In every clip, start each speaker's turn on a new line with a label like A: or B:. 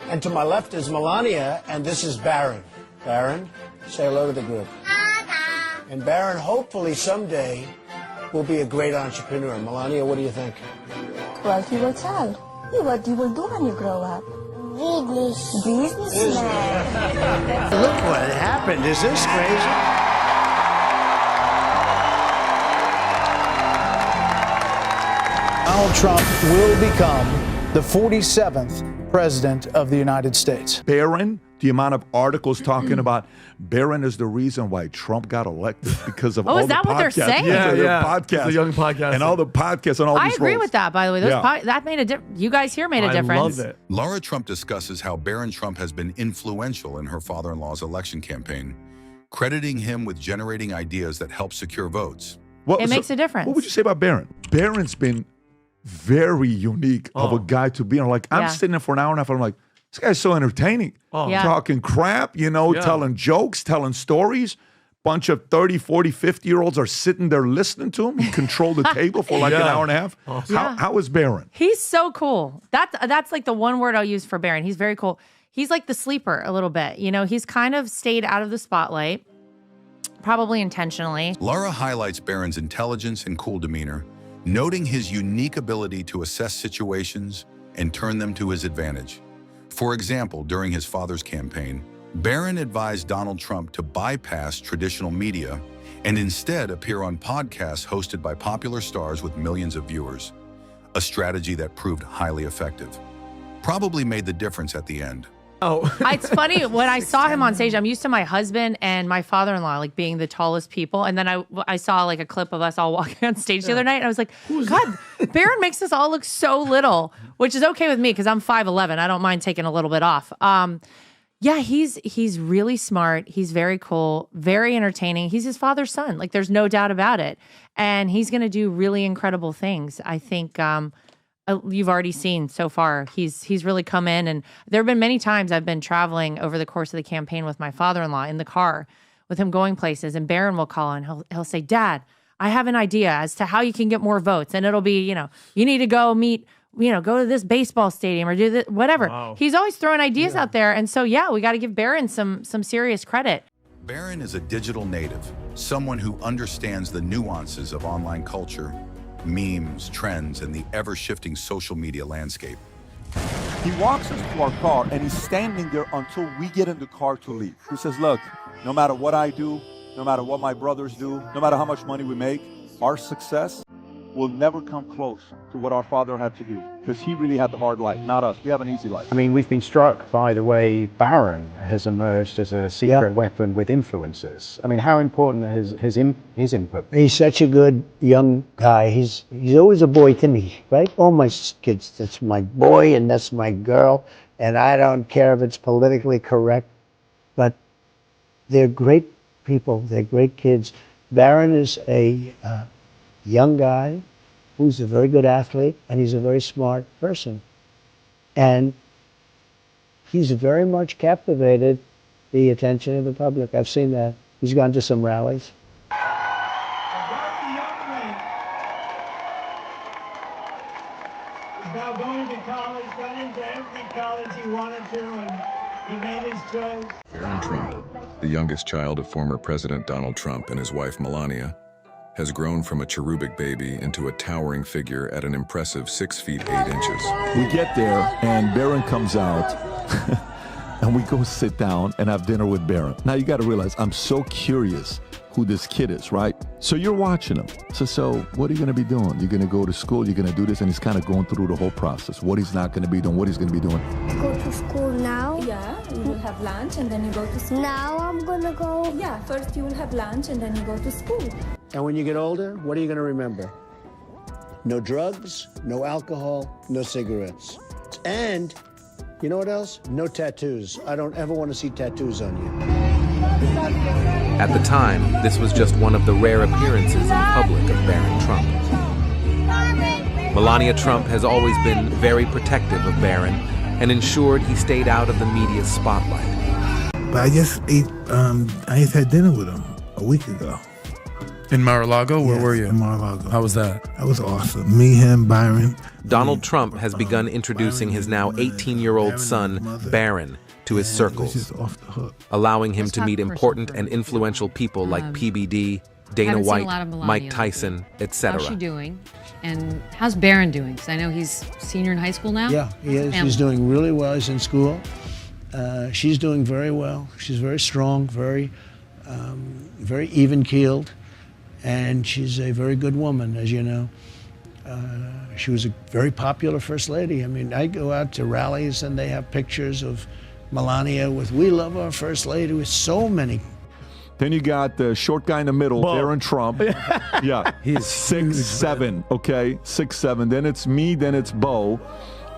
A: And to my left is Melania, and this is Barron. Barron, say hello to the group. And Barron, hopefully someday, will be a great entrepreneur. Melania, what do you think?
B: Well, he will tell. What you will do when you grow up? Businessman.
A: Look what happened. Is this crazy?
C: Donald Trump will become the 47th president of the United States.
D: Barron, the amount of articles talking about Barron is the reason why Trump got elected because of all the podcasts.
E: Is that what they're saying?
D: Yeah, podcasts.
F: The young podcast.
D: And all the podcasts and all these
E: I agree
D: roles.
E: with that, by the way. That made a difference. You guys here made a difference.
F: I love it.
G: Laura Trump discusses how Barron Trump has been influential in her father-in-law's election campaign, crediting him with generating ideas that help secure votes.
E: It makes a difference.
D: What would you say about Barron? Barron's been very unique of a guy to be on. Like, I'm sitting there for an hour and a half, and I'm like, this guy's so entertaining. Talking crap, telling jokes, telling stories. Bunch of 30, 40, 50-year-olds are sitting there listening to him. He controlled the table for like an hour and a half. Awesome. How is Barron?
E: He's so cool. That's like the one word I'll use for Barron. He's very cool. He's like the sleeper a little bit. He's kind of stayed out of the spotlight, probably intentionally.
G: Laura highlights Barron's intelligence and cool demeanor, noting his unique ability to assess situations and turn them to his advantage. For example, during his father's campaign, Barron advised Donald Trump to bypass traditional media and instead appear on podcasts hosted by popular stars with millions of viewers, a strategy that proved highly effective. Probably made the difference at the end.
E: It's funny, when I saw him on stage, I'm used to my husband and my father-in-law like being the tallest people. And then I saw like a clip of us all walking on stage the other night. And I was like, God, Barron makes us all look so little, which is okay with me because I'm 5'11". I don't mind taking a little bit off. He's really smart. He's very cool, very entertaining. He's his father's son. Like, there's no doubt about it. And he's going to do really incredible things. I think you've already seen so far. He's really come in, and there have been many times I've been traveling over the course of the campaign with my father-in-law in the car with him going places, and Barron will call and he'll say, Dad, I have an idea as to how you can get more votes. And it'll be, you need to go meet, go to this baseball stadium or do this, whatever. Wow. He's always throwing ideas out there. And so, we got to give Barron some serious credit.
G: Barron is a digital native, someone who understands the nuances of online culture, memes, trends, and the ever-shifting social media landscape.
H: He walks us to our car, and he's standing there until we get in the car to leave. He says, look, no matter what I do, no matter what my brothers do, no matter how much money we make, our success will never come close to what our father had to do, because he really had the hard life, not us. We have an easy life.
I: I mean, we've been struck by the way Barron has emerged as a secret weapon with influencers. I mean, how important is his input?
J: He's such a good young guy. He's always a boy to me, right? All my kids, that's my boy and that's my girl, and I don't care if it's politically correct, but they're great people. They're great kids. Barron is a young guy who's a very good athlete, and he's a very smart person. And he's very much captivated the attention of the public. I've seen that. He's gone to some rallies.
K: About going to college, got into every college he wanted to, and he made his choice.
L: Barron Trump, the youngest child of former President Donald Trump and his wife Melania, has grown from a cherubic baby into a towering figure at an impressive 6 feet 8 inches.
D: We get there, and Barron comes out, and we go sit down and have dinner with Barron. Now, you got to realize, I'm so curious who this kid is, right? So you're watching him. So what are you going to be doing? You're going to go to school, you're going to do this, and he's kind of going through the whole process. What he's not going to be doing, what he's going to be doing.
B: Go to school now?
M: Yeah, you will have lunch and then you go to school.
B: Now I'm gonna go?
M: Yeah, first you will have lunch and then you go to school.
A: And when you get older, what are you going to remember? No drugs, no alcohol, no cigarettes. And, you know what else? No tattoos. I don't ever want to see tattoos on you.
N: At the time, this was just one of the rare appearances in public of Barron Trump. Melania Trump has always been very protective of Barron and ensured he stayed out of the media's spotlight.
O: But I just had dinner with him a week ago.
F: In Mar-a-Lago? Where were you?
O: In Mar-a-Lago.
F: How was that?
O: That was awesome. Me, him, Byron.
N: Donald Trump has begun introducing his now 18-year-old son, Barron, to his circles, allowing him to meet important and influential people like PBD, Dana White, Mike Tyson, etc.
P: How's she doing? And how's Barron doing? Because I know he's senior in high school now.
A: Yeah, he is. He's doing really well. He's in school. She's doing very well. She's very strong, very even-keeled, and she's a very good woman, as you know. She was a very popular first lady. I mean, I go out to rallies and they have pictures of Melania with "We love our first lady" with so many.
D: Then you got the short guy in the middle, Barron Trump. Yeah, he's 6'7", okay, 6'7". Then it's me, then it's Bo.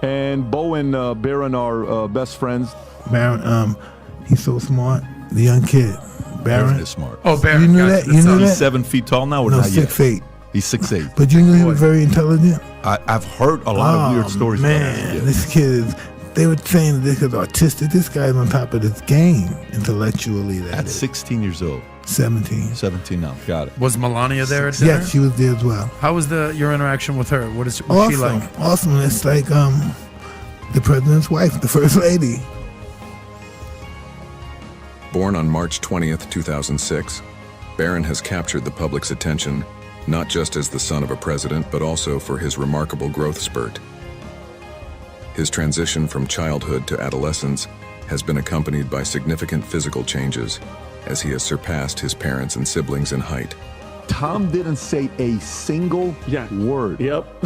D: And Bo and Barron are best friends.
O: Barron, he's so smart. The young kid. Barron
D: is smart.
F: Oh, Barron.
O: You knew that? You knew
D: He's
O: that?
D: 7 feet tall now or
O: No,
D: not yet?
O: 6'8".
D: He's 6'8".
O: But you knew he was very intelligent?
D: I've heard a lot of weird stories about
O: Man, this kid is, they were saying this is autistic. This guy's on top of this game, intellectually.
D: At 16 years old.
O: 17.
D: 17 now, got it.
F: Was Melania there at dinner?
O: Yeah, she was there as well.
F: How was your interaction with her? What's
O: Awesome,
F: she like?
O: awesome. It's like the president's wife, the first lady.
L: Born on March 20th, 2006, Barron has captured the public's attention not just as the son of a president, but also for his remarkable growth spurt. His transition from childhood to adolescence has been accompanied by significant physical changes as he has surpassed his parents and siblings in height.
D: Tom didn't say a single word.
Q: Yep.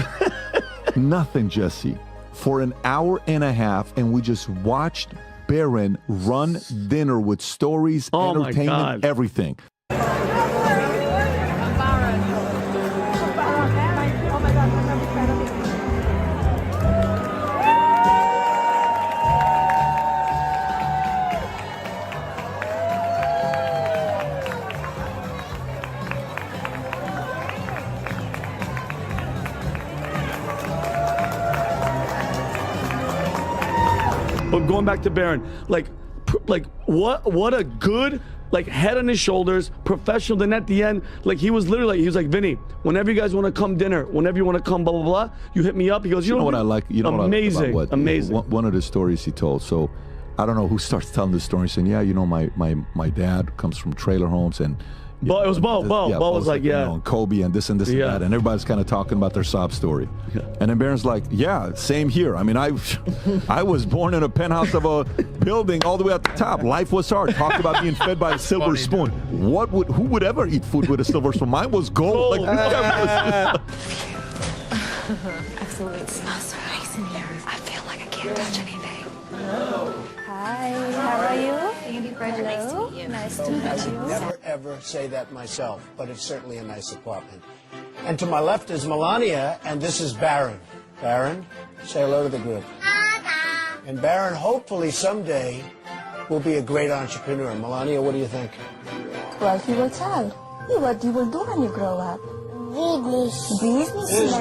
D: Nothing, Jesse. For an hour and a half, and we just watched Barron run dinner with stories, entertainment, everything.
Q: But going back to Barron, like what a good head on his shoulders, professional. Then at the end, he was literally he was like, Vinny, whenever you guys want to come dinner, whenever you want to come, blah blah blah, you hit me up. He goes, you know what I like?
D: You know
Q: amazing,
D: what I like about
Q: amazing.
D: One of the stories he told. So I don't know who starts telling the story, saying, yeah, you know, my dad comes from trailer homes and.
Q: Bo, it was Bo. Bo was like,
D: you know, and Kobe and this and this and that, and everybody's kind of talking about their sob story. Yeah. And then Barron's like, yeah, same here. I mean, I was born in a penthouse of a building all the way at the top. Life was hard. Talked about being fed by a silver spoon. Who would ever eat food with a silver spoon? Mine was gold.
B: Absolutely. It smells so nice in here. I feel like I can't touch anything. Hi, how are you? Andy Frederick, nice to meet you. Nice to meet you.
A: Never ever say that myself, but it's certainly a nice apartment. And to my left is Melania, and this is Barron. Barron, say hello to the group. And Barron, hopefully someday, will be a great entrepreneur. Melania, what do you think?
B: Well, he will tell. What you will do when you grow up? Businessman.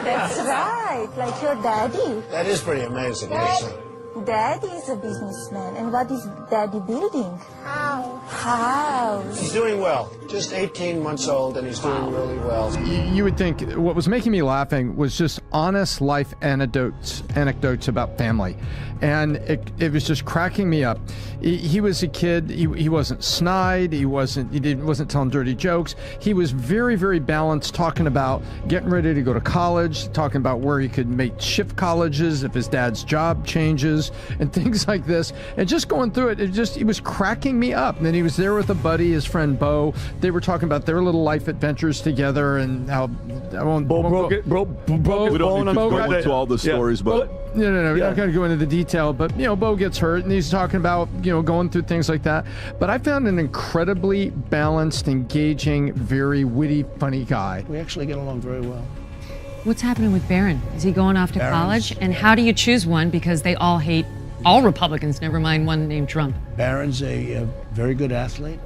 B: That's right, like your daddy.
A: That is pretty amazing, actually.
B: Daddy is a businessman. And what is Daddy building? House.
A: He's doing well. Just 18 months old, and he's doing really well.
R: You would think what was making me laughing was just honest life anecdotes about family. And it was just cracking me up. He was a kid. He wasn't snide. He wasn't telling dirty jokes. He was very, very balanced, talking about getting ready to go to college, talking about where he could make shift colleges if his dad's job changes and things like this. And just going through it, it was cracking me up. And then he was there with a buddy, his friend Bo. They were talking about their little life adventures together and how
Q: Bo broke it.
D: We don't need to go into all the stories, but.
R: No. I'm not going to go into the detail, but Bo gets hurt, and he's talking about going through things like that. But I found an incredibly balanced, engaging, very witty, funny guy.
A: We actually get along very well.
P: What's happening with Barron? Is he going off to college? And how do you choose one? Because they all hate all Republicans, never mind one named Trump.
A: Barron's a very good athlete.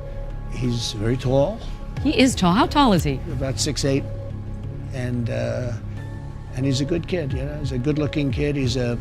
A: He's very tall.
P: He is tall. How tall is he?
A: About 6'8", and he's a good kid. He's a good-looking kid. He's a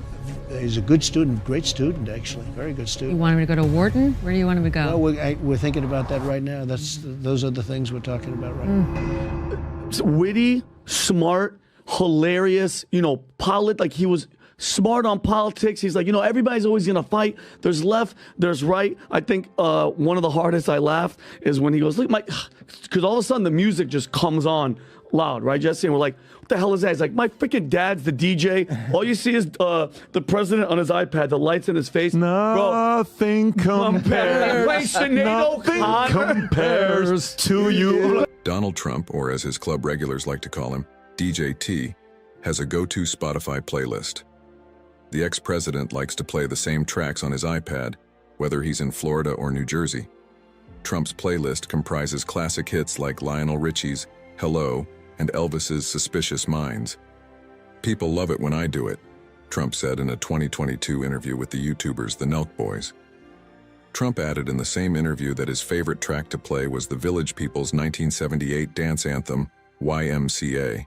A: He's a good student, great student, actually, very good
P: You
A: student.
P: want him to go to Wharton? Where do you want him to go?
A: Well, we're thinking about that right now. Those are the things we're talking about right now.
Q: It's witty, smart, hilarious, like he was smart on politics. He's like, everybody's always going to fight. There's left, there's right. I think one of the hardest I laughed is when he goes, look, because all of a sudden the music just comes on loud, right, Jesse? And we're like, what the hell is that? He's like, my freaking dad's the DJ. All you see is the president on his iPad, the lights in his face.
D: Nothing compares.
Q: Nothing
D: compares to you.
L: Donald Trump, or as his club regulars like to call him, DJ T, has a go-to Spotify playlist. The ex-president likes to play the same tracks on his iPad, whether he's in Florida or New Jersey. Trump's playlist comprises classic hits like Lionel Richie's Hello and Elvis's Suspicious Minds. People love it when I do it, Trump said in a 2022 interview with the YouTubers The Nelk Boys. Trump added in the same interview that his favorite track to play was the Village People's 1978 dance anthem, YMCA.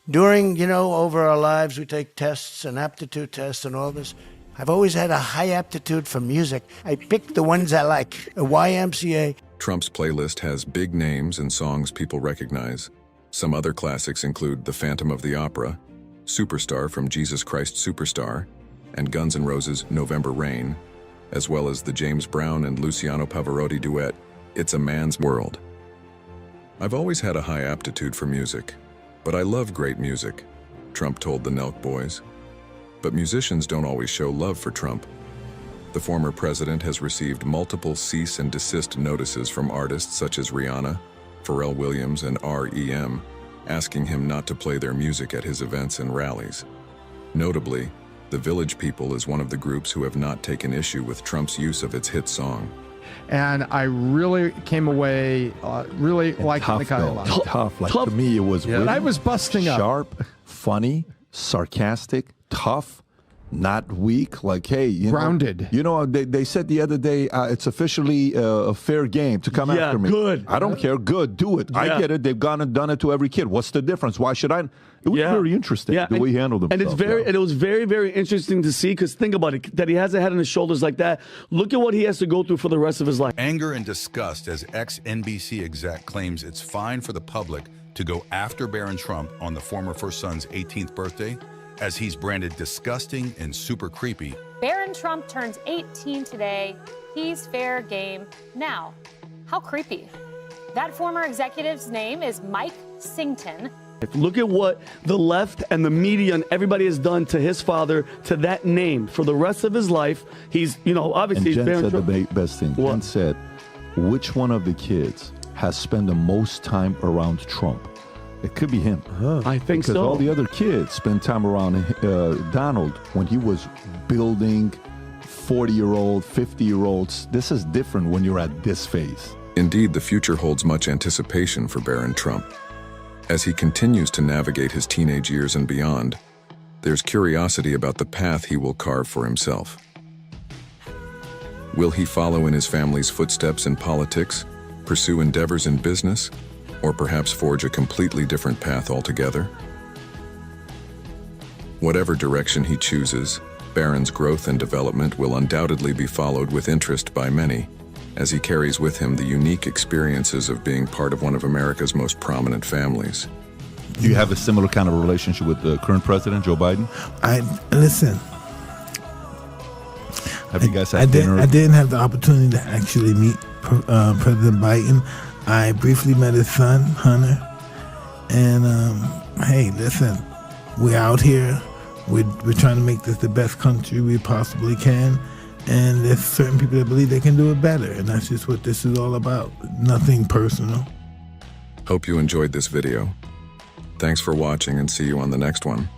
A: During, over our lives, we take tests and aptitude tests and all this. I've always had a high aptitude for music. I pick the ones I like. A YMCA.
L: Trump's playlist has big names and songs people recognize. Some other classics include The Phantom of the Opera, Superstar from Jesus Christ Superstar, and Guns N' Roses' November Rain, as well as the James Brown and Luciano Pavarotti duet, It's a Man's World. I've always had a high aptitude for music, but I love great music, Trump told the Nelk Boys. But musicians don't always show love for Trump. The former president has received multiple cease and desist notices from artists such as Rihanna, Pharrell Williams, and R.E.M., asking him not to play their music at his events and rallies. Notably, The Village People is one of the groups who have not taken issue with Trump's use of its hit song.
R: And I really came away really liking the guy a lot.
D: Tough. To me, it was really
R: I was busting up.
D: Sharp, funny, sarcastic, tough, not weak. Like, hey,
R: grounded.
D: They said the other day, it's officially a fair game to come after me.
Q: Good.
D: I don't care. Good. Do it. I get it. They've gone and done it to every kid. What's the difference? Why should I? It was very interesting the way he handled himself.
Q: And it was very, very interesting to see, because think about it, that he has a head on his shoulders like that. Look at what he has to go through for the rest of his life.
G: Anger and disgust as ex-NBC exec claims it's fine for the public to go after Barron Trump on the former first son's 18th birthday, as he's branded disgusting and super creepy.
S: Barron Trump turns 18 today. He's fair game now. How creepy. That former executive's name is Mike Singleton.
Q: Look at what the left and the media and everybody has done to his father, to that name. For the rest of his life, he's, obviously...
D: And Jen
Q: Barron
D: said
Q: Trump.
D: the best thing. Jen said, which one of the kids has spent the most time around Trump? It could be him.
Q: I think so.
D: Because all the other kids spent time around Donald when he was building 40-year-old, 50-year-olds. This is different when you're at this phase.
L: Indeed, the future holds much anticipation for Barron Trump. As he continues to navigate his teenage years and beyond, there's curiosity about the path he will carve for himself. Will he follow in his family's footsteps in politics, pursue endeavors in business, or perhaps forge a completely different path altogether? Whatever direction he chooses, Barron's growth and development will undoubtedly be followed with interest by many, as he carries with him the unique experiences of being part of one of America's most prominent families.
D: Do you have a similar kind of relationship with the current president, Joe Biden?
O: Listen.
D: Have you guys had dinner?
O: I didn't have the opportunity to actually meet President Biden. I briefly met his son, Hunter. And hey, listen, we're out here. We're trying to make this the best country we possibly can. And there's certain people that believe they can do it better. And that's just what this is all about. Nothing personal.
L: Hope you enjoyed this video. Thanks for watching and see you on the next one.